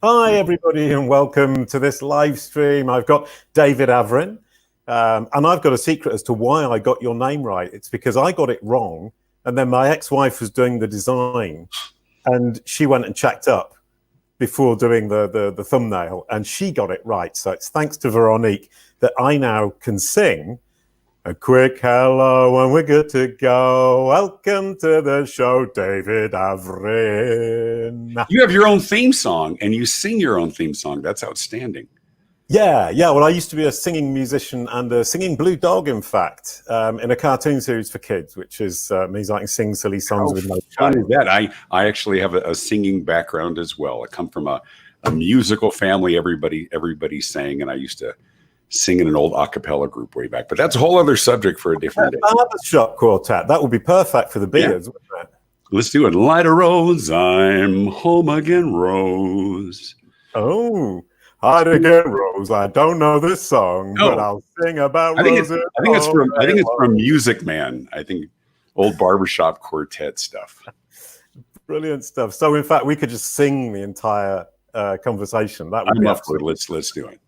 Hi, everybody, and welcome to this live stream. I've got David Avrin, and I've got a secret as to why I got your name right. It's because I got it wrong, and then my ex-wife was doing the design, and she went and checked up before doing the thumbnail, and she got it right. So it's thanks to Veronique that I now can sing a quick hello and we're good to go. Welcome to the show, David Avrin. You have your own theme song and you sing your own theme song. That's outstanding. Yeah. Well, I used to be a singing musician and a singing blue dog, in fact, in a cartoon series for kids, which is means I can sing silly songs with no fun is that. I actually have a singing background as well. I come from a musical family. Everybody sang, and I used to sing in an old a cappella group way back. But that's a whole other subject for a different day. Barbershop quartet. That would be perfect for the beards, wouldn't it? Let's do it. Light a rose, I'm home again, Rose. Oh. Hide again, Rose. I don't know this song, but I'll sing about Rose. I think it's from Music Man. I think old barbershop quartet stuff. Brilliant stuff. So, in fact, we could just sing the entire conversation. That would I'm be up for it. Let's do it.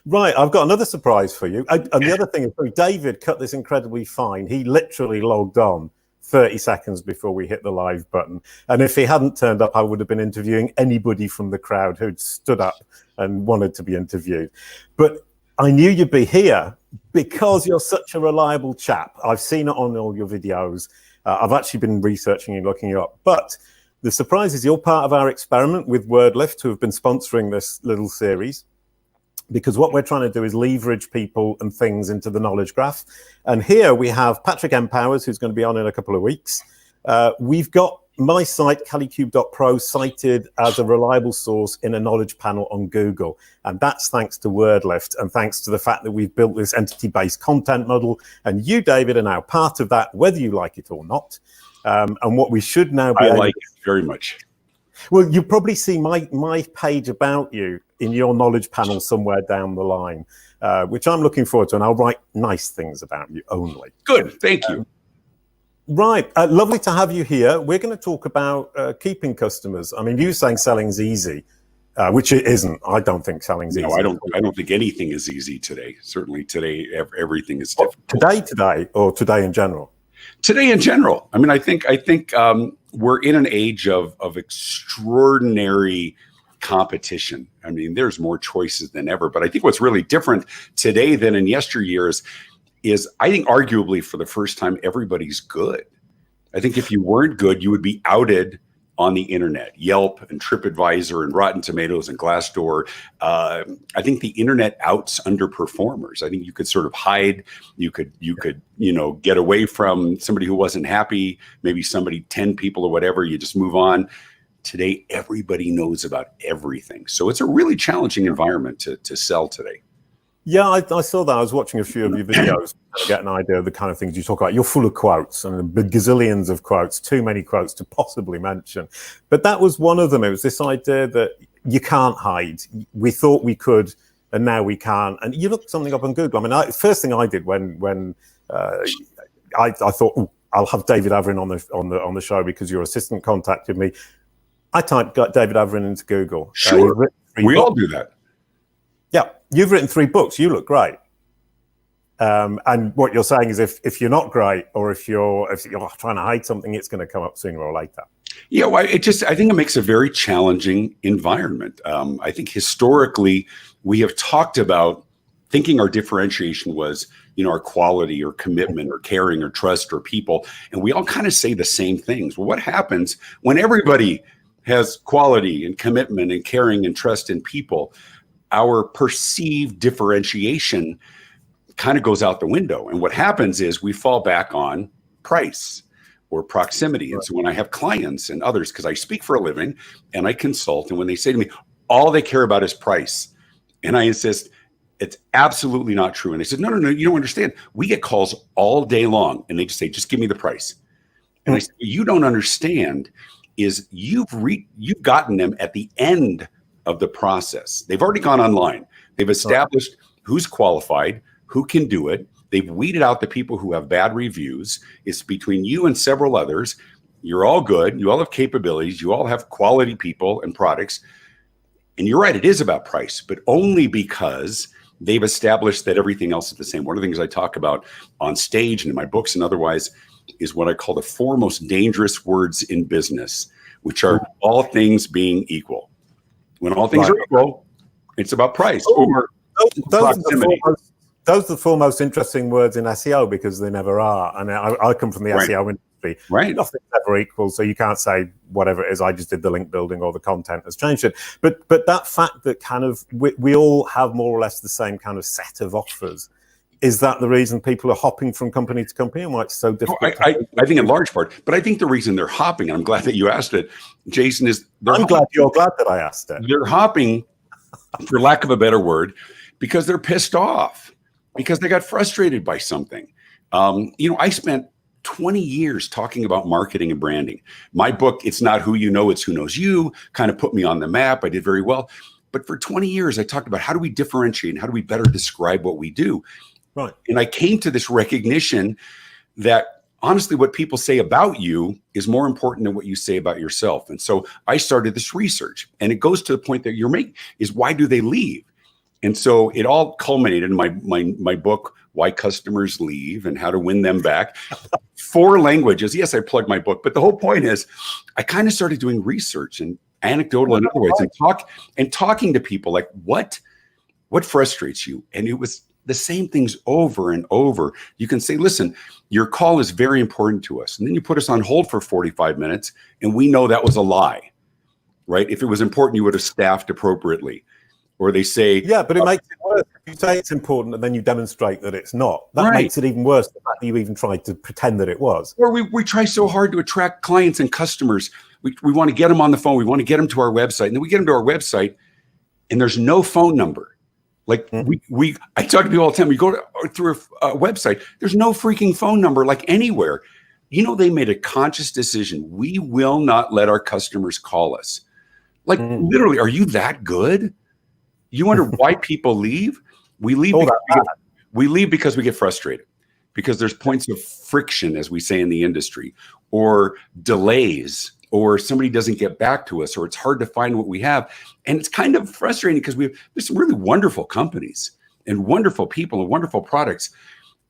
Right, I've got another surprise for you. And the other thing is, David cut this incredibly fine. He literally logged on 30 seconds before we hit the live button. And if he hadn't turned up, I would have been interviewing anybody from the crowd who'd stood up and wanted to be interviewed. But I knew you'd be here because you're such a reliable chap. I've seen it on all your videos. I've actually been researching and looking you up. But the surprise is you're part of our experiment with WordLift, who have been sponsoring this little series. Because what we're trying to do is leverage people and things into the knowledge graph. And here we have Patrick M. Powers, who's going to be on in a couple of weeks. We've got my site, Kalicube.pro, cited as a reliable source in a knowledge panel on Google. And that's thanks to WordLift and thanks to the fact that we've built this entity-based content model. And you, David, are now part of that, whether you like it or not. And what we should now be... I like it very much. Well, you'll probably see my page about you in your knowledge panel somewhere down the line, which I'm looking forward to, and I'll write nice things about you only. Good, thank you. Right, lovely to have you here. We're going to talk about keeping customers. I mean, you're saying selling's easy, which it isn't. I don't think selling's easy. No, I don't think anything is easy today. Certainly today, everything is difficult. Today, or today in general? Today in general. I mean, I think we're in an age of extraordinary competition. I mean, there's more choices than ever. But I think what's really different today than in yesteryears is I think arguably for the first time, everybody's good. I think if you weren't good, you would be outed on the internet. Yelp and TripAdvisor and Rotten Tomatoes and Glassdoor. I think the internet outs underperformers. I think you could sort of hide. You could get away from somebody who wasn't happy, maybe somebody, 10 people or whatever. You just move on. Today, everybody knows about everything. So it's a really challenging environment to sell today. Yeah, I saw that. I was watching a few of your videos to get an idea of the kind of things you talk about. You're full of quotes and gazillions of quotes, too many quotes to possibly mention. But that was one of them. It was this idea that you can't hide. We thought we could, and now we can't. And you looked something up on Google. I mean, first thing I did when I thought, I'll have David Avrin on the show because your assistant contacted me. I typed David Avrin into Google. Sure, we all do that. Yeah, you've written 3 books. You look great. And what you're saying is if you're not great, or if you're trying to hide something, it's going to come up sooner or later. Yeah, well, I think it makes a very challenging environment. I think historically we have talked about thinking our differentiation was, our quality or commitment or caring or trust or people. And we all kind of say the same things. Well, what happens when everybody has quality and commitment and caring and trust in people? Our perceived differentiation kind of goes out the window. And what happens is we fall back on price or proximity. And so when I have clients and others, because I speak for a living and I consult, and when they say to me, all they care about is price, and I insist, it's absolutely not true. And they said, no, you don't understand. We get calls all day long and they just say, just give me the price. And I said, you don't understand is you've gotten them at the end of the process. They've already gone online. They've established who's qualified, who can do it. They've weeded out the people who have bad reviews. It's between you and several others. You're all good. You all have capabilities. You all have quality people and products. And you're right, it is about price, but only because they've established that everything else is the same. One of the things I talk about on stage and in my books and otherwise is what I call the 4 most dangerous words in business, which are all things being equal. When all things are equal, it's about price or proximity. Those are the 4 most interesting words in SEO because they never are. And I come from the SEO industry. Right. Nothing's ever equal, so you can't say whatever it is, I just did the link building or the content has changed it. But that fact that kind of we all have more or less the same kind of set of offers, is that the reason people are hopping from company to company and why it's so difficult? I think in large part, but I think the reason they're hopping, and I'm glad that you asked it, Jason, is I'm glad you're glad that I asked it. They're hopping, for lack of a better word, because they're pissed off, because they got frustrated by something. I spent 20 years talking about marketing and branding. My book, It's Not Who You Know, It's Who Knows You, kind of put me on the map. I did very well. But for 20 years, I talked about how do we differentiate and how do we better describe what we do? Right. And I came to this recognition that honestly, what people say about you is more important than what you say about yourself. And so I started this research, and it goes to the point that you're making is why do they leave? And so it all culminated in my book, Why Customers Leave and How to Win Them Back. 4 languages. Yes, I plugged my book, but the whole point is I kind of started doing research and anecdotal and otherwise and talking to people like, what frustrates you? And it was the same things over and over. You can say, listen, your call is very important to us. And then you put us on hold for 45 minutes and we know that was a lie, right? If it was important, you would have staffed appropriately. Or they say, yeah, but it makes it worse. If you say it's important and then you demonstrate that it's not, that makes it even worse, the fact that you even tried to pretend that it was. Or we try so hard to attract clients and customers. We want to get them on the phone. We want to get them to our website. And then we get them to our website and there's no phone number. Like I talk to people all the time. We go through a website. There's no freaking phone number like anywhere. They made a conscious decision. We will not let our customers call us. Like literally, are you that good? You wonder why people leave? We leave because we get frustrated, because there's points of friction, as we say in the industry, or delays, or somebody doesn't get back to us, or it's hard to find what we have. And it's kind of frustrating because there's some really wonderful companies and wonderful people and wonderful products.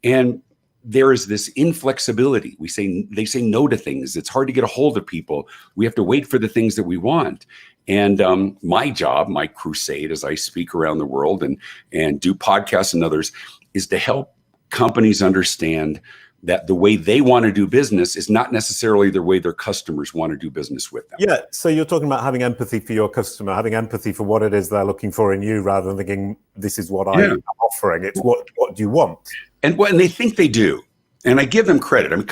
And there is this inflexibility. They say no to things. It's hard to get a hold of people. We have to wait for the things that we want. And my job, my crusade, as I speak around the world and do podcasts and others, is to help companies understand that the way they want to do business is not necessarily the way their customers want to do business with them. Yeah, so you're talking about having empathy for your customer, having empathy for what it is they're looking for in you, rather than thinking, this is what I'm offering. It's what do you want? And they think they do. And I give them credit. I mean,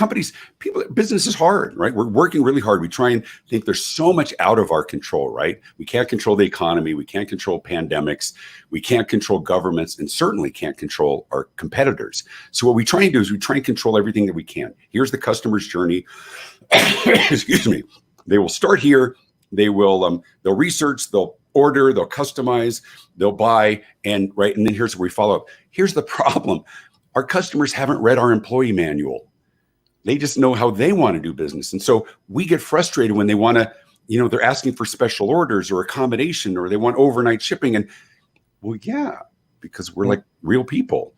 business is hard, right? We're working really hard. We try and think there's so much out of our control, right? We can't control the economy. We can't control pandemics. We can't control governments, and certainly can't control our competitors. So what we try and do is we try and control everything that we can. Here's the customer's journey. Excuse me. They will start here. They'll research, they'll order, they'll customize, they'll buy, and then here's where we follow up. Here's the problem. Our customers haven't read our employee manual. They just know how they want to do business. And so we get frustrated when they want to, they're asking for special orders or accommodation, or they want overnight shipping. And because we're like real people.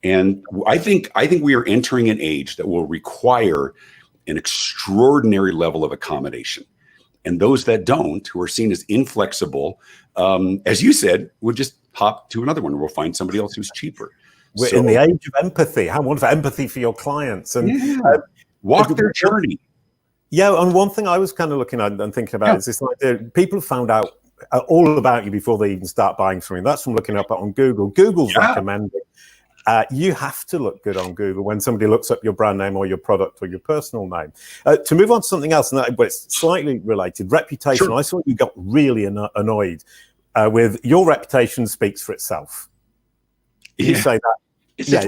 And I think we are entering an age that will require an extraordinary level of accommodation. And those that don't, who are seen as inflexible, as you said, would just hop to another one, or we'll find somebody else who's cheaper. We're in the age of empathy. How wonderful. Empathy for your clients and walk their journey. Yeah, and one thing I was kind of looking at and thinking about is this idea: people found out all about you before they even start buying something. That's from looking up on Google. Google's recommending you have to look good on Google when somebody looks up your brand name or your product or your personal name. To move on to something else, but it's slightly related, reputation. Sure. I saw you got really annoyed with your reputation speaks for itself. You say that.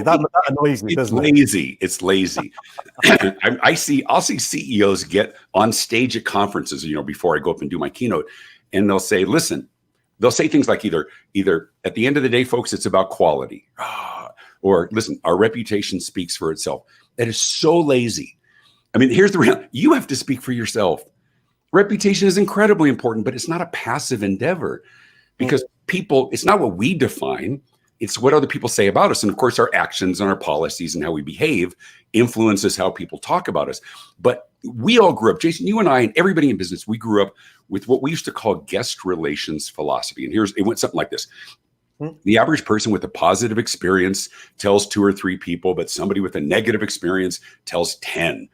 That annoys me, doesn't it? It's lazy. I'll see CEOs get on stage at conferences, before I go up and do my keynote, and they'll say, listen, they'll say things like either at the end of the day, folks, it's about quality, or listen, our reputation speaks for itself. That is so lazy. I mean, here's the reality. You have to speak for yourself. Reputation is incredibly important, but it's not a passive endeavor. because people, it's not what we define, it's what other people say about us. And of course, our actions and our policies and how we behave influences how people talk about us. But we all grew up, Jason, you and I, and everybody in business, we grew up with what we used to call guest relations philosophy. And it went something like this. The average person with a positive experience tells 2 or 3 people, but somebody with a negative experience tells 10.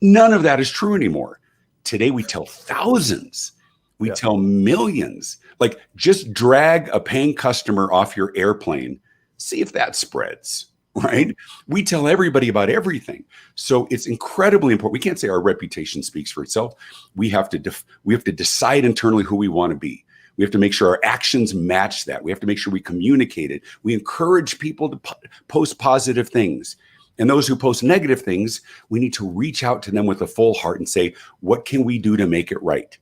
None of that is true anymore. Today, we tell thousands. We tell millions. Like, just drag a paying customer off your airplane. See if that spreads, right? We tell everybody about everything. So it's incredibly important. We can't say our reputation speaks for itself. We have to decide internally who we want to be. We have to make sure our actions match that. We have to make sure we communicate it. We encourage people to post positive things. And those who post negative things, we need to reach out to them with a full heart and say, what can we do to make it right?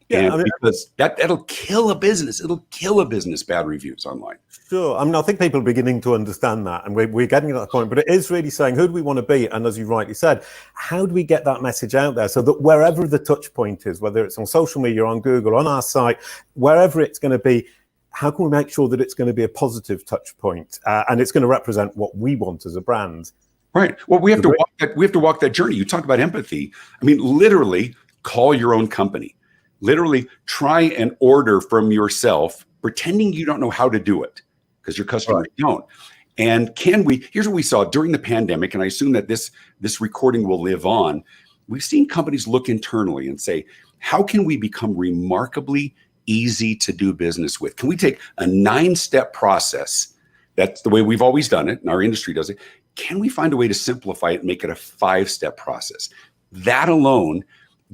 Yeah, and because that'll kill a business. It'll kill a business, bad reviews online. Sure. I mean, I think people are beginning to understand that, and we're getting to that point. But it is really saying, who do we want to be? And as you rightly said, how do we get that message out there so that wherever the touch point is, whether it's on social media, on Google, on our site, wherever it's going to be, how can we make sure that it's going to be a positive touch point and it's going to represent what we want as a brand? Right. Well, we have to walk that journey. You talk about empathy. I mean, literally call your own company. Literally try and order from yourself, pretending you don't know how to do it because your customers don't. And here's what we saw during the pandemic, and I assume that this recording will live on. We've seen companies look internally and say, how can we become remarkably easy to do business with? Can we take a 9-step process? That's the way we've always done it, and our industry does it. Can we find a way to simplify it and make it a 5-step process? That alone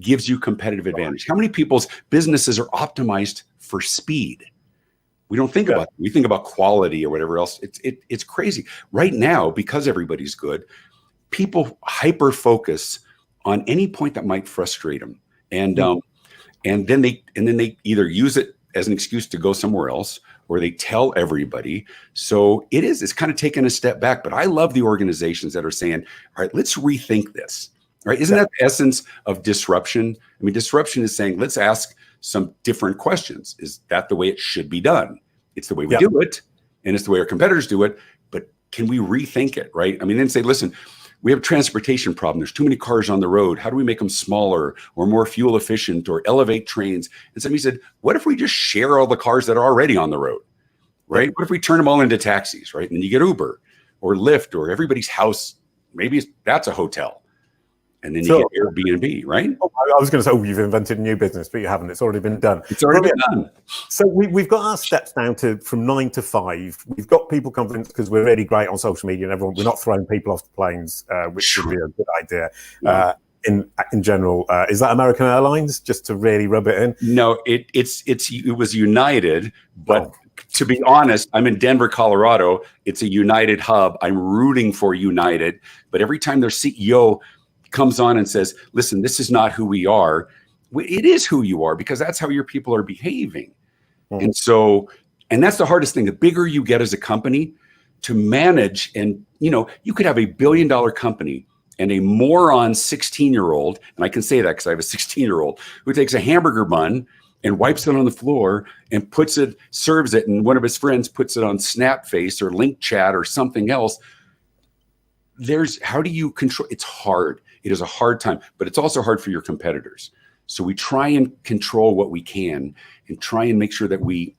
gives you competitive advantage. How many people's businesses are optimized for speed? We don't think about it. We think about quality or whatever else. It's crazy. Right now, because everybody's good, people hyper focus on any point that might frustrate them. And then they either use it as an excuse to go somewhere else, or they tell everybody. So it's kind of taking a step back. But I love the organizations that are saying, all right, let's rethink this. Right? Isn't that the essence of disruption? I mean, disruption is saying, let's ask some different questions. Is that the way it should be done? It's the way we do it, and it's the way our competitors do it, but can we rethink it, right? I mean, then say, listen, we have a transportation problem. There's too many cars on the road. How do we make them smaller or more fuel efficient or elevate trains? And somebody said, what if we just share all the cars that are already on the road, right? What if we turn them all into taxis, right? And then you get Uber or Lyft or everybody's house. Maybe that's a hotel. And then you get Airbnb, right? I was going to say, you've invented a new business, but you haven't. It's already been done. It's already been done. So we've got our steps down to from 9 to 5. We've got people confidence because we're really great on social media and everyone. We're not throwing people off the planes, which would be a good idea. In general, is that American Airlines? Just to really rub it in? No, it was United, but. To be honest, I'm in Denver, Colorado. It's a United hub. I'm rooting for United, but every time their CEO comes on and says, listen, this is not who we are. It is who you are because that's how your people are behaving. And that's the hardest thing. The bigger you get as a company to manage, and you could have $1 billion company and a moron 16-year-old, and I can say that because I have a 16-year-old who takes a hamburger bun and wipes it on the floor and serves it, and one of his friends puts it on Snapface or Link Chat or something else. How do you control? It's hard. It is a hard time, but it's also hard for your competitors. So we try and control what we can and try and make sure that we,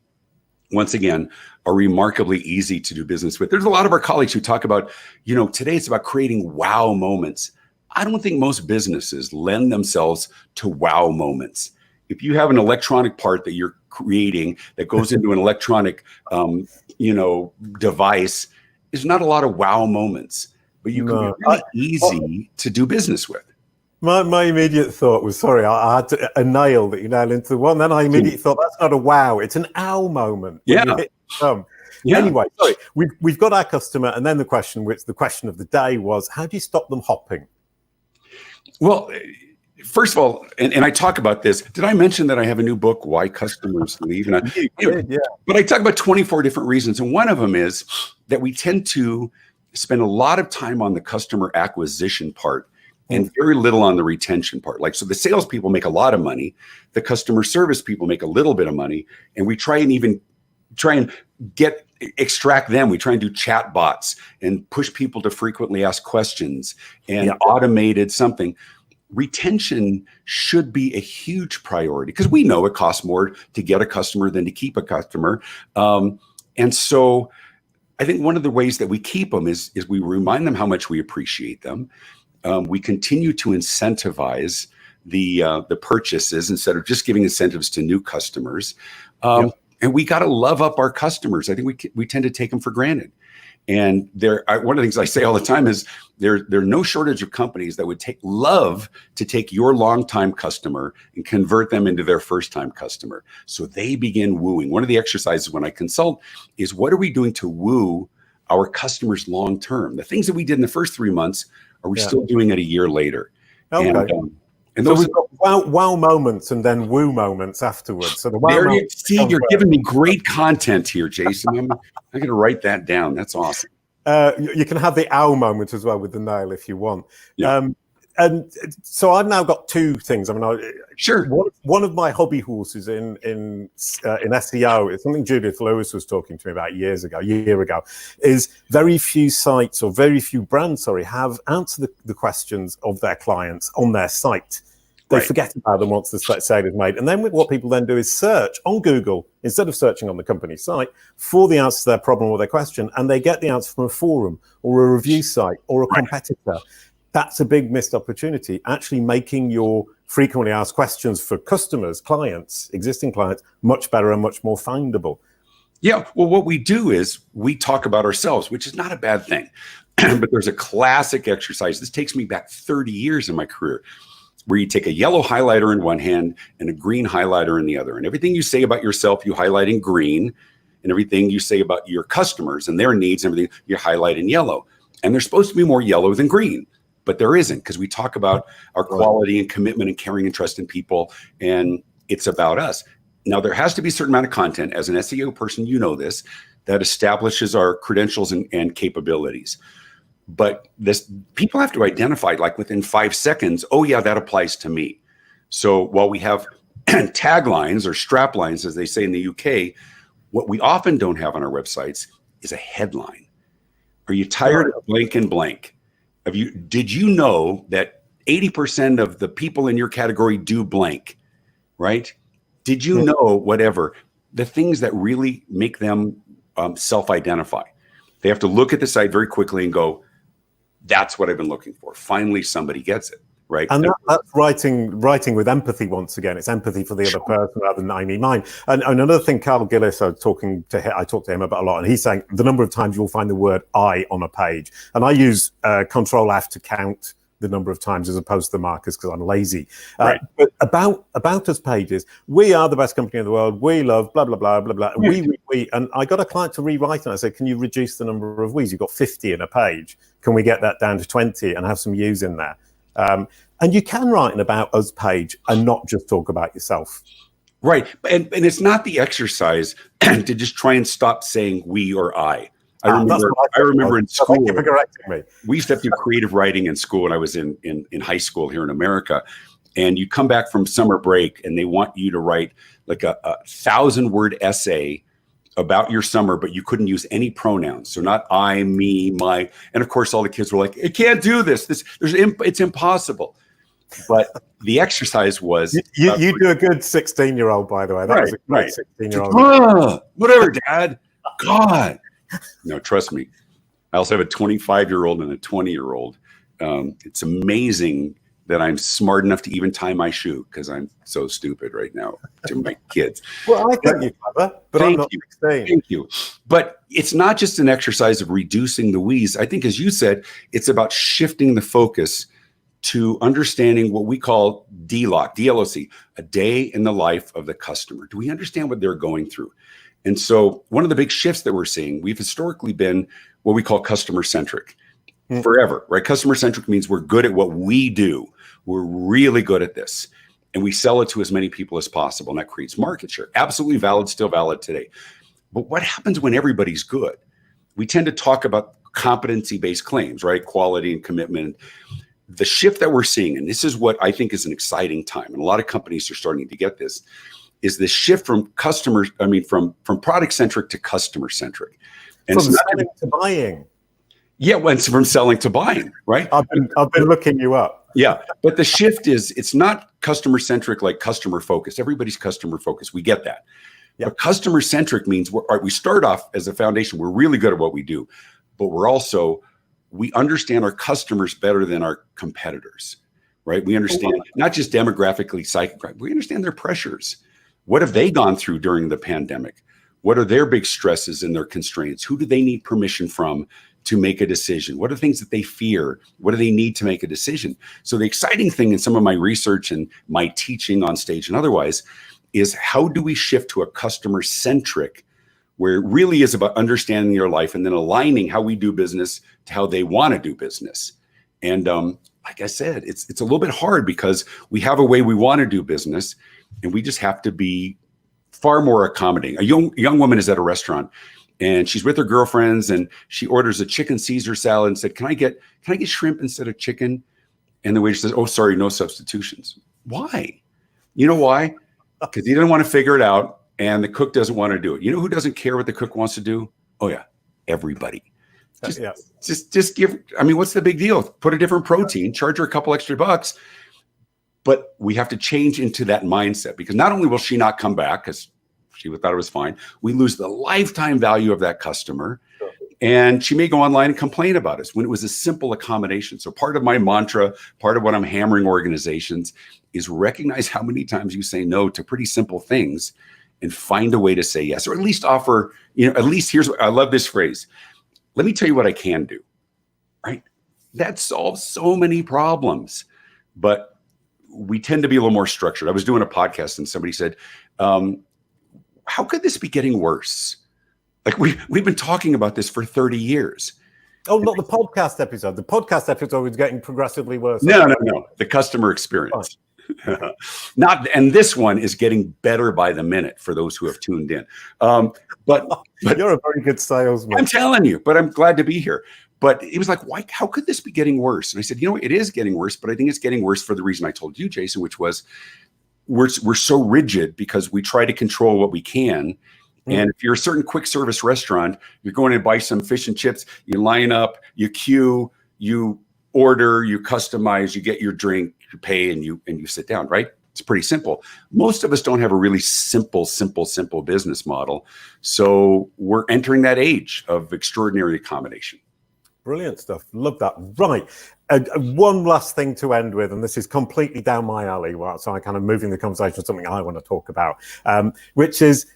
once again, are remarkably easy to do business with. There's a lot of our colleagues who talk about, today it's about creating wow moments. I don't think most businesses lend themselves to wow moments. If you have an electronic part that you're creating that goes into an electronic, device, there's not a lot of wow moments. But you can be really easy to do business with. My immediate thought was, I had a nail that you nail into the one. Then I immediately thought, that's not a wow, it's an ow moment. Anyway, sorry, we've got our customer, and then the question of the day was, how do you stop them hopping? Well, first of all, and I talk about this. Did I mention that I have a new book, Why Customers Leave? But I talk about 24 different reasons, and one of them is that we tend to spend a lot of time on the customer acquisition part and very little on the retention part. So the salespeople make a lot of money, the customer service people make a little bit of money, and we try and even try and extract them. We try and do chat bots and push people to frequently ask questions and automated something. Retention should be a huge priority because we know it costs more to get a customer than to keep a customer. And so I think one of the ways that we keep them is we remind them how much we appreciate them. We continue to incentivize the purchases instead of just giving incentives to new customers. And we got to love up our customers. I think we tend to take them for granted. And one of the things I say all the time is there are no shortage of companies that would love to take your longtime customer and convert them into their first-time customer. So they begin wooing. One of the exercises when I consult is what are we doing to woo our customers long-term? The things that we did in the first 3 months, are we still doing it a year later? Okay. And so those we've got wow moments and then woo moments afterwards. So the wow moments you're giving me great content here, Jason. I'm going to write that down. That's awesome. You can have the ow moment as well with the nail if you want. Yeah. And so I've now got two things. I mean, sure. One of my hobby horses in SEO is something Judith Lewis was talking to me about a year ago, is very few sites or very few brands, have answered the questions of their clients on their site. They forget about them once the sale is made. And then what people then do is search on Google instead of searching on the company site for the answer to their problem or their question. And they get the answer from a forum or a review site or a competitor. That's a big missed opportunity, actually making your frequently asked questions for customers, clients, existing clients, much better and much more findable. Yeah. Well, what we do is we talk about ourselves, which is not a bad thing. But there's a classic exercise. This takes me back 30 years in my career, where you take a yellow highlighter in one hand and a green highlighter in the other. And everything you say about yourself, you highlight in green. And everything you say about your customers and their needs and everything, you highlight in yellow. And there's supposed to be more yellow than green, but there isn't, because we talk about our quality and commitment and caring and trust in people. And it's about us. Now, there has to be a certain amount of content, as an SEO person, you know this, that establishes our credentials and capabilities. But people have to identify, like within 5 seconds, oh yeah, that applies to me. So while we have taglines or strap lines, as they say in the UK, what we often don't have on our websites is a headline. Are you tired of blank and blank? Did you know that 80% of the people in your category do blank, right? Did you know whatever? The things that really make them self-identify. They have to look at the site very quickly and go, that's what I've been looking for. Finally, somebody gets it, right? And that's writing with empathy once again. It's empathy for the other person rather than I, me, mine. And another thing, Carl Gillis, I talked to him about a lot, and he's saying the number of times you'll find the word I on a page. And I use Control F to count the number of times as opposed to the markers because I'm lazy. But about us pages, we are the best company in the world. We love blah, blah, blah, blah, blah. We. And I got a client to rewrite and I said, can you reduce the number of we's? You've got 50 in a page. Can we get that down to 20 and have some U's in there? And you can write an about us page and not just talk about yourself. Right. And it's not the exercise to just try and stop saying we or I. I remember in school, thank you for correcting me. We used to have to do creative writing in school when I was in high school here in America. And you come back from summer break and they want you to write like a 1,000-word essay about your summer, but you couldn't use any pronouns. So not I, me, my. And of course, all the kids were like, I can't do this. It's impossible. But the exercise was... You do a good 16-year-old, by the way. That was a great 16-year-old. Whatever, Dad. God. No, trust me. I also have a 25-year-old and a 20-year-old. It's amazing that I'm smart enough to even tie my shoe because I'm so stupid right now to my kids. Well, I think you're clever, but I'm not 16. Thank you. But it's not just an exercise of reducing the we's. I think, as you said, it's about shifting the focus to understanding what we call DLOC, DLOC, a day in the life of the customer. Do we understand what they're going through? And so one of the big shifts that we're seeing, we've historically been what we call customer-centric forever, right? Customer-centric means we're good at what we do. We're really good at this. And we sell it to as many people as possible. And that creates market share. Absolutely valid, still valid today. But what happens when everybody's good? We tend to talk about competency-based claims, right? Quality and commitment. The shift that we're seeing, and this is what I think is an exciting time, and a lot of companies are starting to get this, is the shift from customers, from product centric to customer centric. And from selling to buying. Yeah, when it's from selling to buying, right? I've been looking you up. Yeah, but the shift is, it's not customer centric like customer focused. Everybody's customer focused. We get that. Yeah. But customer centric means we start off as a foundation. We're really good at what we do, but we understand our customers better than our competitors, right? We understand not just demographically, psychically, we understand their pressures. What have they gone through during the pandemic? What are their big stresses and their constraints? Who do they need permission from to make a decision? What are things that they fear? What do they need to make a decision? So the exciting thing in some of my research and my teaching on stage and otherwise is, how do we shift to a customer centric, where it really is about understanding your life and then aligning how we do business to how they want to do business. And like I said, it's a little bit hard because we have a way we want to do business, and we just have to be far more accommodating. A young woman is at a restaurant, and she's with her girlfriends, and she orders a chicken Caesar salad and said, can I get shrimp instead of chicken? And the waiter says, oh, sorry, no substitutions. Why? You know why? Because he didn't want to figure it out, and the cook doesn't want to do it. You know who doesn't care what the cook wants to do? Oh yeah, everybody. Just give, what's the big deal? Put a different protein, charge her a couple extra bucks. But we have to change into that mindset, because not only will she not come back because she thought it was fine, we lose the lifetime value of that customer. Sure. And she may go online and complain about us when it was a simple accommodation. So part of my mantra, part of what I'm hammering organizations, is recognize how many times you say no to pretty simple things and find a way to say yes, or at least offer, at least here's what I love this phrase. Let me tell you what I can do, right? That solves so many problems, but we tend to be a little more structured. I was doing a podcast and somebody said, how could this be getting worse? Like we've been talking about this for 30 years. Oh, not the podcast episode. The podcast episode is getting progressively worse. No. The customer experience. And this one is getting better by the minute for those who have tuned in. But you're a very good salesman. I'm telling you, but I'm glad to be here. But it was like, why? How could this be getting worse? And I said, it is getting worse, but I think it's getting worse for the reason I told you, Jason, which was we're so rigid because we try to control what we can. And if you're a certain quick service restaurant, you're going to buy some fish and chips, you line up, you queue, you order, you customize, you get your drink, you pay, and you sit down, right? It's pretty simple. Most of us don't have a really simple business model. So we're entering that age of extraordinary accommodation. Brilliant stuff. Love that. Right. One last thing to end with, and this is completely down my alley, so I'm kind of moving the conversation to something I want to talk about, which is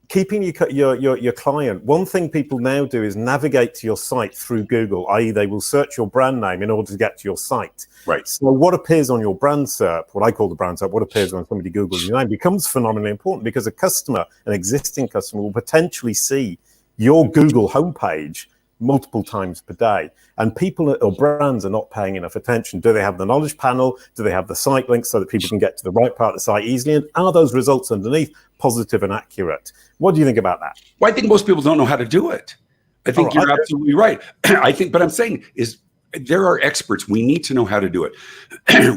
keeping your client. One thing people now do is navigate to your site through Google, i.e. they will search your brand name in order to get to your site. Right. So what appears on your brand SERP, what I call the brand SERP, what appears when somebody Googles your name, becomes phenomenally important, because a customer, an existing customer, will potentially see your Google homepage multiple times per day, and people or brands are not paying enough attention. Do they have the knowledge panel? Do they have the site links so that people can get to the right part of the site easily? And are those results underneath positive and accurate? What do you think about that? Well, I think most people don't know how to do it. I think you're absolutely right. But I'm saying is there are experts. We need to know how to do it.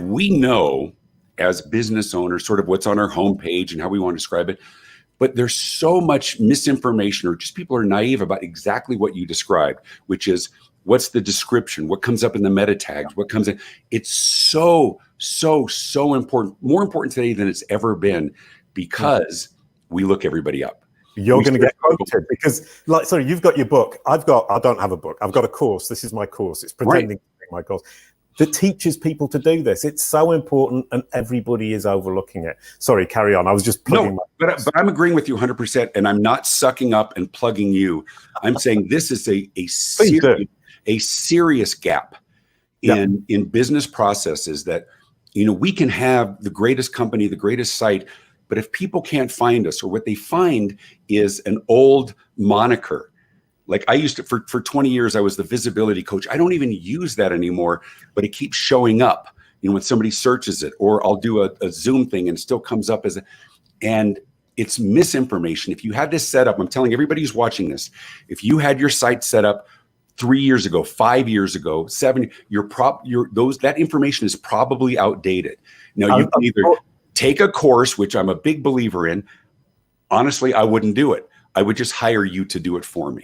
We know as business owners sort of what's on our homepage and how we want to describe it. But there's so much misinformation, or just people are naive about exactly what you described, which is what's the description, what comes up in the meta tags, what comes in. It's so important, more important today than it's ever been, because we look everybody up. You're going to get quoted because, you've got your book. I don't have a book. I've got a course. This is my course. It's pretending to be my course that teaches people to do this. It's so important, and everybody is overlooking it. Sorry, carry on. I was just plugging. But I'm agreeing with you 100%, and I'm not sucking up and plugging you. I'm saying this is a serious gap in business processes that, we can have the greatest company, the greatest site, but if people can't find us, or what they find is an old moniker. Like I used to, for 20 years, I was the visibility coach. I don't even use that anymore, but it keeps showing up, when somebody searches it, or I'll do a Zoom thing and it still comes up and it's misinformation. If you had this set up, I'm telling everybody who's watching this, if you had your site set up 3 years ago, 5 years ago, 7, that information is probably outdated. Now you can either take a course, which I'm a big believer in. Honestly, I wouldn't do it. I would just hire you to do it for me.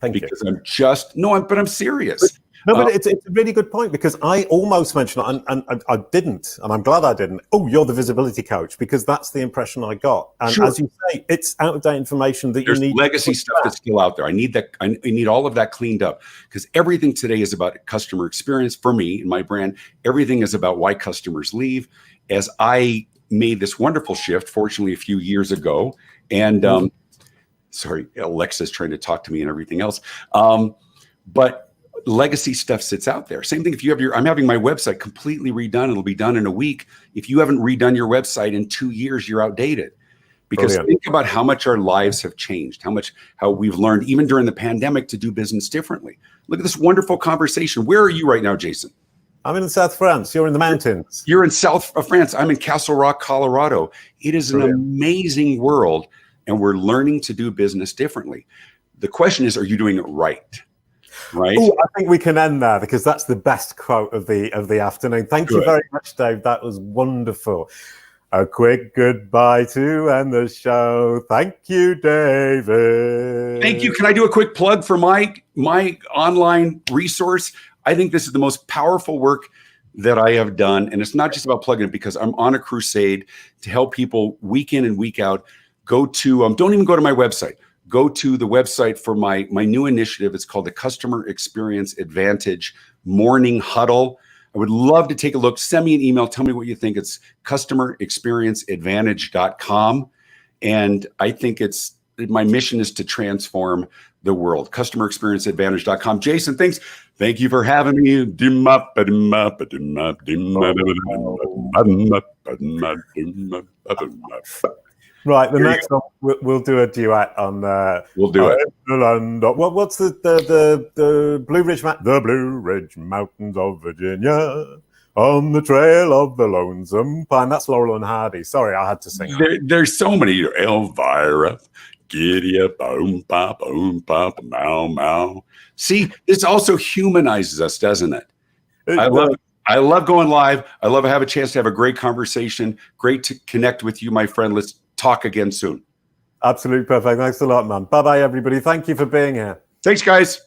Thank you. Because but I'm serious. But it's a really good point, because I almost mentioned it and I didn't, and I'm glad I didn't. Oh, you're the visibility coach, because that's the impression I got. And Sure. as you say, it's out-of-date information that There's you need. legacy stuff that's still out there. I need that. I need all of that cleaned up, because everything today is about customer experience for me and my brand. Everything is about why customers leave. As I made this wonderful shift, fortunately, a few years ago, and sorry, Alexa's trying to talk to me and everything else. But legacy stuff sits out there. Same thing if you have I'm having my website completely redone. It'll be done in a week. If you haven't redone your website in 2 years, you're outdated. Because think about how much our lives have changed, how we've learned, even during the pandemic, to do business differently. Look at this wonderful conversation. Where are you right now, Jason? I'm in South France. You're in the mountains. You're in South of France. I'm in Castle Rock, Colorado. It is an amazing world, and we're learning to do business differently. The question is, are you doing it right? Right. Ooh, I think we can end there, because that's the best quote of the afternoon. Thank you very much, Dave. That was wonderful. A quick goodbye to end the show. Thank you, David. Thank you. Can I do a quick plug for my online resource? I think this is the most powerful work that I have done. And it's not just about plugging it, because I'm on a crusade to help people week in and week out. Go to, don't even go to my website. Go to the website for my new initiative. It's called the Customer Experience Advantage Morning Huddle. I would love to take a look. Send me an email. Tell me what you think. It's customerexperienceadvantage.com. And I think my mission is to transform the world. Customerexperienceadvantage.com. Jason, thanks. Thank you for having me. Right, the next one we'll do a duet on. We'll do it. What's the Blue Ridge the Blue Ridge Mountains of Virginia, on the trail of the lonesome pine. That's Laurel and Hardy. Sorry, I had to sing. There's so many. Elvira, giddy up, boom, pop, mow, mow. See, this also humanizes us, doesn't it? I love it. I love going live. I love to have a chance to have a great conversation. Great to connect with you, my friend. Let's talk again soon. Absolutely perfect. Thanks a lot, man. Bye-bye, everybody. Thank you for being here. Thanks, guys.